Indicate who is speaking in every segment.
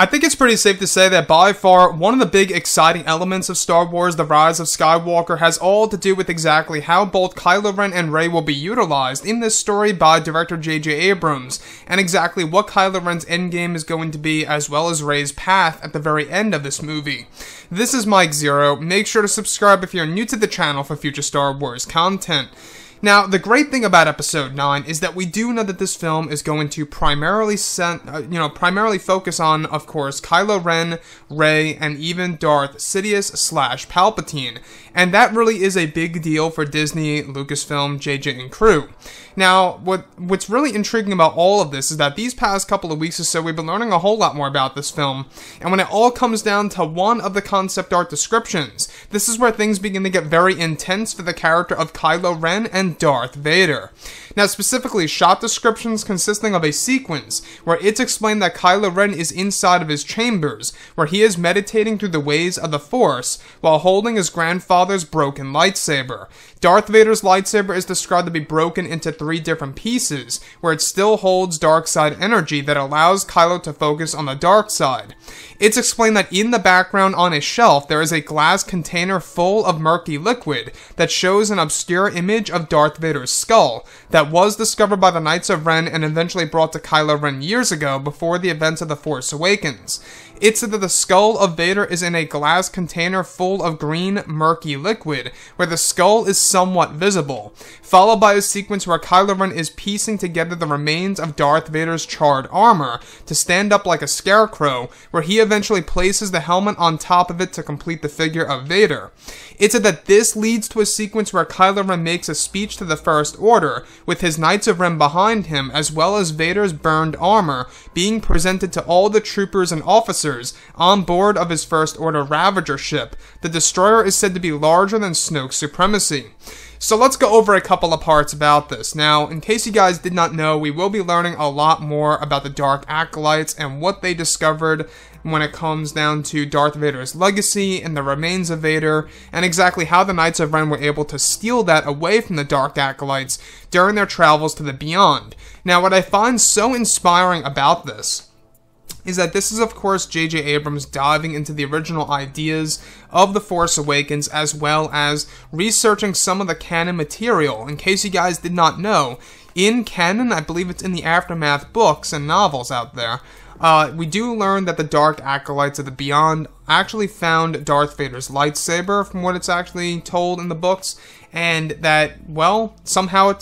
Speaker 1: I think it's pretty safe to say that by far, one of the big exciting elements of Star Wars The Rise of Skywalker has all to do with exactly how both Kylo Ren and Rey will be utilized in this story by director J.J. Abrams, and exactly what Kylo Ren's endgame is going to be, as well as Rey's path at the very end of this movie. This is Mike Zero. Make sure to subscribe if you're new to the channel for future Star Wars content. Now, the great thing about Episode 9 is that we do know that this film is going to primarily focus on, of course, Kylo Ren, Rey, and even Darth Sidious/Palpatine, and that really is a big deal for Disney, Lucasfilm, JJ, and crew. Now, what's really intriguing about all of this is that these past couple of weeks or so, we've been learning a whole lot more about this film, and when it all comes down to one of the concept art descriptions, this is where things begin to get very intense for the character of Kylo Ren and Darth Vader. Now, specifically, shot descriptions consisting of a sequence where it's explained that Kylo Ren is inside of his chambers, where he is meditating through the ways of the Force while holding his grandfather's broken lightsaber. Darth Vader's lightsaber is described to be broken into 3 different pieces, where it still holds dark side energy that allows Kylo to focus on the dark side. It's explained that in the background on a shelf, there is a glass container full of murky liquid that shows an obscure image of Darth Vader's skull that was discovered by the Knights of Ren and eventually brought to Kylo Ren years ago before the events of The Force Awakens. It's said that the skull of Vader is in a glass container full of green, murky liquid, where the skull is somewhat visible, followed by a sequence where Kylo Ren is piecing together the remains of Darth Vader's charred armor to stand up like a scarecrow, where he eventually places the helmet on top of it to complete the figure of Vader. It's said that this leads to a sequence where Kylo Ren makes a speech to the First Order, with his Knights of Ren behind him, as well as Vader's burned armor being presented to all the troopers and officers on board of his First Order Ravager ship. The destroyer is said to be larger than Snoke's supremacy. So let's go over a couple of parts about this. Now, in case you guys did not know, we will be learning a lot more about the Dark Acolytes and what they discovered when it comes down to Darth Vader's legacy and the remains of Vader, and exactly how the Knights of Ren were able to steal that away from the Dark Acolytes during their travels to the Beyond. Now, what I find so inspiring about this is that this is, of course, J.J. Abrams diving into the original ideas of The Force Awakens, as well as researching some of the canon material. In case you guys did not know, in canon, I believe it's in the Aftermath books and novels out there, we do learn that the Dark Acolytes of the Beyond actually found Darth Vader's lightsaber, from what it's actually told in the books, and that, well, somehow it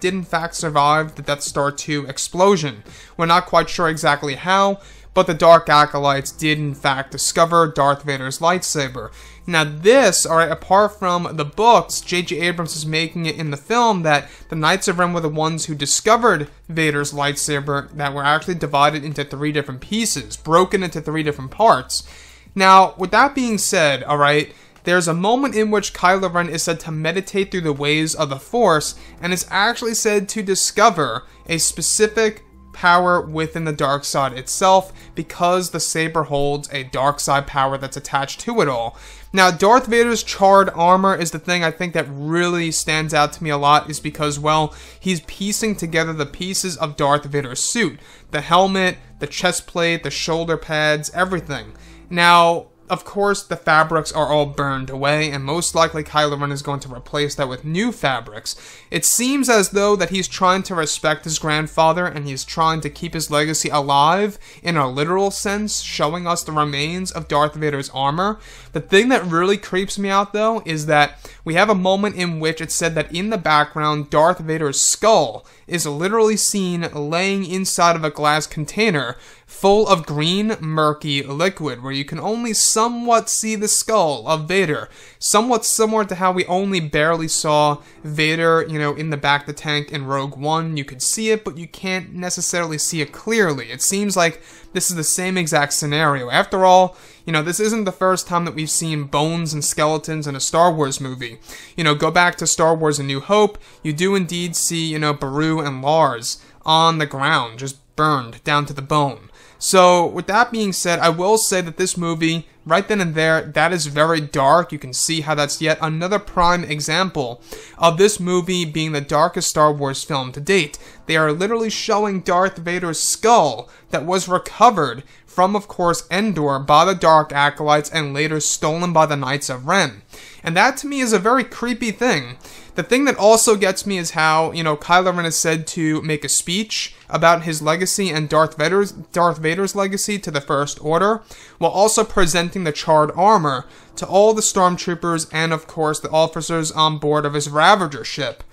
Speaker 1: did in fact survive the Death Star 2 explosion. We're not quite sure exactly how, but the Dark Acolytes did in fact discover Darth Vader's lightsaber. Now this, alright, apart from the books, J.J. Abrams is making it in the film that the Knights of Ren were the ones who discovered Vader's lightsaber that were actually divided into 3 different pieces, broken into 3 different parts. Now, with that being said, alright, there's a moment in which Kylo Ren is said to meditate through the ways of the Force, and is actually said to discover a specific power within the dark side itself, because the saber holds a dark side power that's attached to it all. Now, Darth Vader's charred armor is the thing I think that really stands out to me a lot, is because, well, he's piecing together the pieces of Darth Vader's suit. The helmet, the chest plate, the shoulder pads, everything. Now, of course, the fabrics are all burned away, and most likely Kylo Ren is going to replace that with new fabrics. It seems as though that he's trying to respect his grandfather, and he's trying to keep his legacy alive in a literal sense, showing us the remains of Darth Vader's armor. The thing that really creeps me out, though, is that we have a moment in which it's said that in the background, Darth Vader's skull is literally seen laying inside of a glass container full of green, murky liquid, where you can only somewhat see the skull of Vader. Somewhat similar to how we only barely saw Vader, in the back of the tank in Rogue One. You could see it, but you can't necessarily see it clearly. It seems like this is the same exact scenario. After all, this isn't the first time that we've seen bones and skeletons in a Star Wars movie. Go back to Star Wars A New Hope, you do indeed see, Beru and Lars on the ground, just burned down to the bone. So, with that being said, I will say that this movie right then and there, that is very dark. You can see how that's yet another prime example of this movie being the darkest Star Wars film to date. They are literally showing Darth Vader's skull that was recovered from, of course, Endor by the Dark Acolytes and later stolen by the Knights of Ren. And that to me is a very creepy thing. The thing that also gets me is how, Kylo Ren is said to make a speech about his legacy and Darth Vader's legacy to the First Order, while also presenting the charred armor to all the stormtroopers and, of course, the officers on board of his Ravager ship.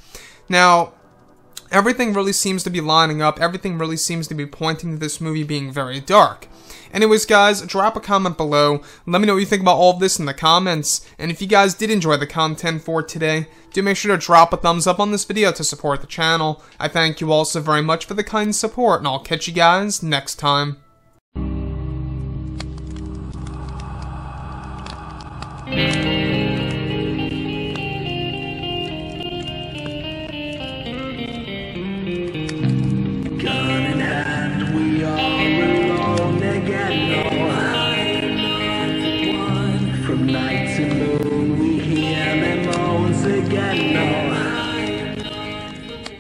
Speaker 1: Now, everything really seems to be lining up. Everything really seems to be pointing to this movie being very dark. Anyways, guys, drop a comment below. Let me know what you think about all of this in the comments. And if you guys did enjoy the content for today, do make sure to drop a thumbs up on this video to support the channel. I thank you all so very much for the kind support, and I'll catch you guys next time.